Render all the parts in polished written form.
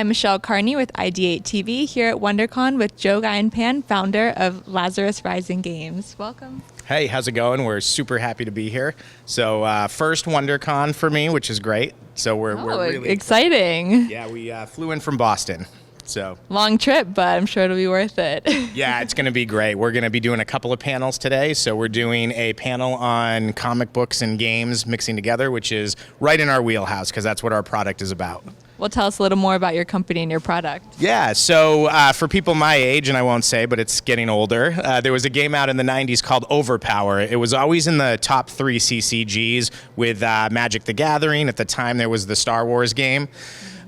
I'm Michelle Carney with IdeateTV here at Wondercon with Joe Gagnepain, founder of Lazarus Rising Games. Welcome. Hey, how's it going? We're super happy to be here. So first Wondercon for me, which is great. So we're really exciting. Yeah, we flew in from Boston. So long trip, but I'm sure it'll be worth it. Yeah, it's going to be great. We're going to be doing a couple of panels today. So we're doing a panel on comic books and games mixing together, which is right in our wheelhouse because that's what our product is about. Well, tell us a little more about your company and your product. Yeah, so for people my age, and I won't say, but it's getting older, there was a game out in the 90s called Overpower. It was always in the top 3 CCGs with Magic the Gathering. At the time, there was the Star Wars game.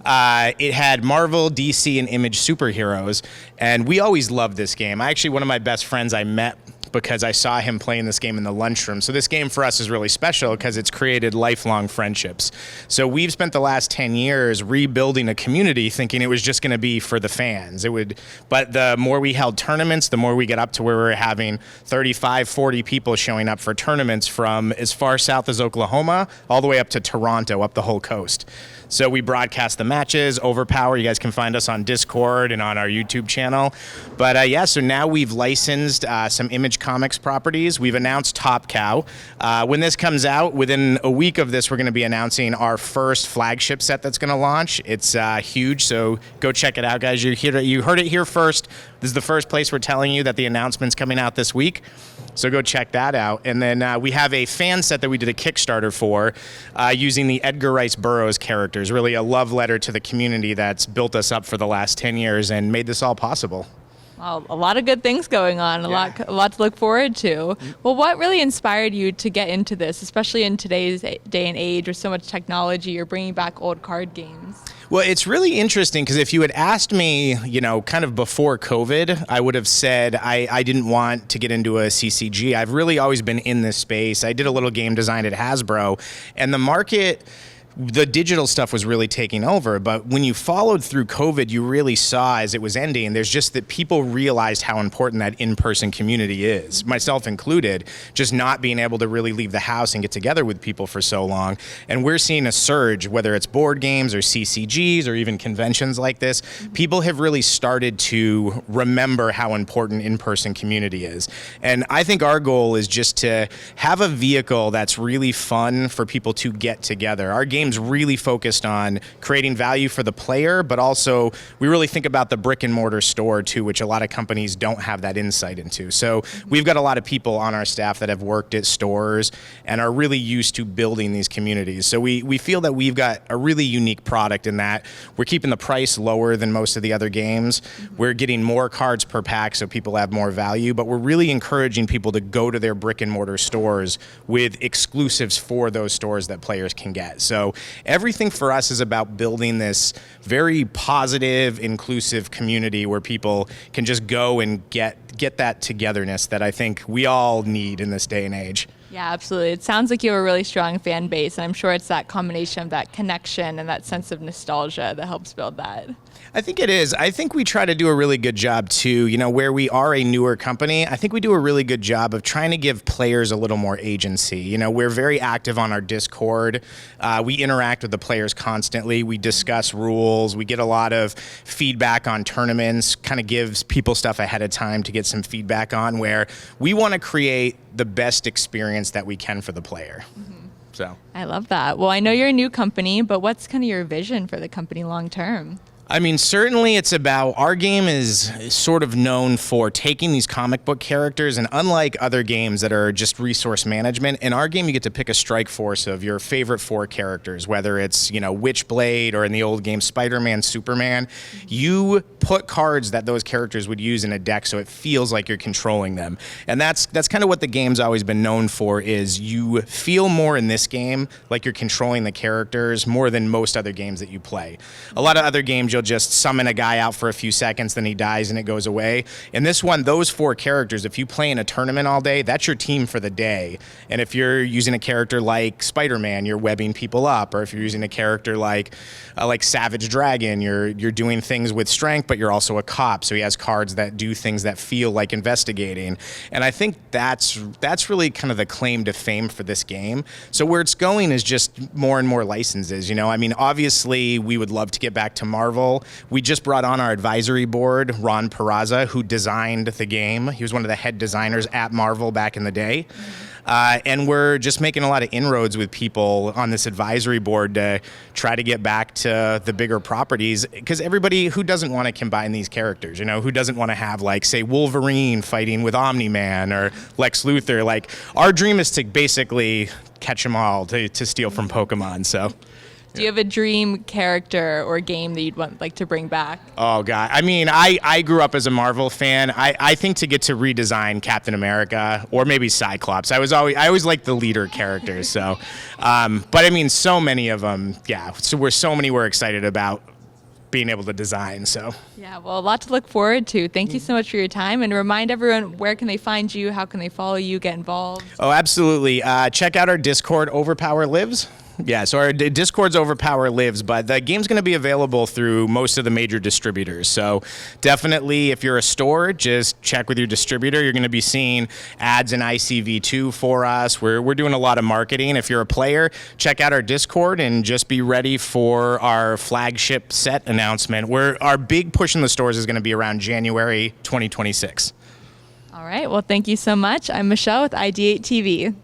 It had Marvel, DC, and Image superheroes, and we always loved this game. One of my best friends I met because I saw him playing this game in the lunchroom. So this game for us is really special because it's created lifelong friendships. So we've spent the last 10 years rebuilding a community thinking it was just going to be for the fans. But the more we held tournaments, the more we get up to where we were having 35, 40 people showing up for tournaments from as far south as Oklahoma all the way up to Toronto, up the whole coast. So we broadcast the matches, Overpower. You guys can find us on Discord and on our YouTube channel. But yeah, so now we've licensed some Image Comics properties. We've announced Top Cow. When this comes out, within a week of this, we're going to be announcing our first flagship set that's going to launch. It's huge, so go check it out, guys. You heard it here first. This is the first place we're telling you that the announcement's coming out this week. So go check that out. And then we have a fan set that we did a Kickstarter for using the Edgar Rice Burroughs characters, really a love letter to the community that's built us up for the last 10 years and made this all possible. Well, a lot of good things going on, a lot to look forward to. Well, what really inspired you to get into this, especially in today's day and age with so much technology? You're bringing back old card games. Well, it's really interesting because if you had asked me, kind of before COVID, I would have said I didn't want to get into a CCG. I've really always been in this space. I did a little game design at Hasbro, and the market, the digital stuff was really taking over. But when you followed through COVID, you really saw as it was ending, there's just that people realized how important that in-person community is, myself included, just not being able to really leave the house and get together with people for so long. And we're seeing a surge, whether it's board games or CCGs or even conventions like this. People have really started to remember how important in-person community is. And I think our goal is just to have a vehicle that's really fun for people to get together. Our game's really focused on creating value for the player, but also we really think about the brick and mortar store too, which a lot of companies don't have that insight into. So we've got a lot of people on our staff that have worked at stores and are really used to building these communities. So we feel that we've got a really unique product in that we're keeping the price lower than most of the other games. We're getting more cards per pack so people have more value, but we're really encouraging people to go to their brick and mortar stores with exclusives for those stores that players can get. So everything for us is about building this very positive, inclusive community where people can just go and get that togetherness that I think we all need in this day and age. Yeah, absolutely. It sounds like you have a really strong fan base, and I'm sure it's that combination of that connection and that sense of nostalgia that helps build that. I think it is. I think we try to do a really good job too, where we are a newer company. I think we do a really good job of trying to give players a little more agency. We're very active on our Discord. We interact with the players constantly. We discuss rules. We get a lot of feedback on tournaments, kind of gives people stuff ahead of time to get some feedback on, where we want to create the best experience that we can for the player. So I love that. Well, I know you're a new company, but what's kind of your vision for the company long term? I mean, certainly it's about, our game is sort of known for taking these comic book characters, and unlike other games that are just resource management, in our game you get to pick a strike force of your favorite 4 characters, whether it's, Witchblade or in the old game Spider-Man, Superman. You put cards that those characters would use in a deck so it feels like you're controlling them. And that's kind of what the game's always been known for, is you feel more in this game like you're controlling the characters more than most other games that you play. A lot of other games you'll just summon a guy out for a few seconds, then he dies and it goes away. In this one, those 4 characters, if you play in a tournament all day, that's your team for the day. And if you're using a character like Spider-Man, you're webbing people up. Or if you're using a character like Savage Dragon, you're doing things with strength, but you're also a cop, so he has cards that do things that feel like investigating. And I think that's really kind of the claim to fame for this game. So where it's going is just more and more licenses. I mean, obviously we would love to get back to Marvel. Marvel. We just brought on our advisory board, Ron Peraza, who designed the game. He was one of the head designers at Marvel back in the day. And we're just making a lot of inroads with people on this advisory board to try to get back to the bigger properties, because everybody who doesn't want to combine these characters, you know, who doesn't want to have, like, say, Wolverine fighting with Omni-Man or Lex Luthor. Like, our dream is to basically catch them all to steal from Pokemon. So Do you have a dream character or game that you'd like to bring back? Oh God, I mean, I grew up as a Marvel fan. I think to get to redesign Captain America or maybe Cyclops. I always liked the leader characters. So, but I mean, so many of them. Yeah, so we're excited about being able to design. So yeah, well, a lot to look forward to. Thank you so much for your time, and remind everyone, where can they find you? How can they follow you, get involved? Oh, absolutely. Check out our Discord, Overpower Lives. Yeah, so our Discord's Overpower Lives, but the game's going to be available through most of the major distributors. So definitely, if you're a store, just check with your distributor. You're going to be seeing ads in ICV2 for us. We're doing a lot of marketing. If you're a player, check out our Discord and just be ready for our flagship set announcement. Our big push in the stores is going to be around January 2026. All right. Well, thank you so much. I'm Michelle with IdeateTV.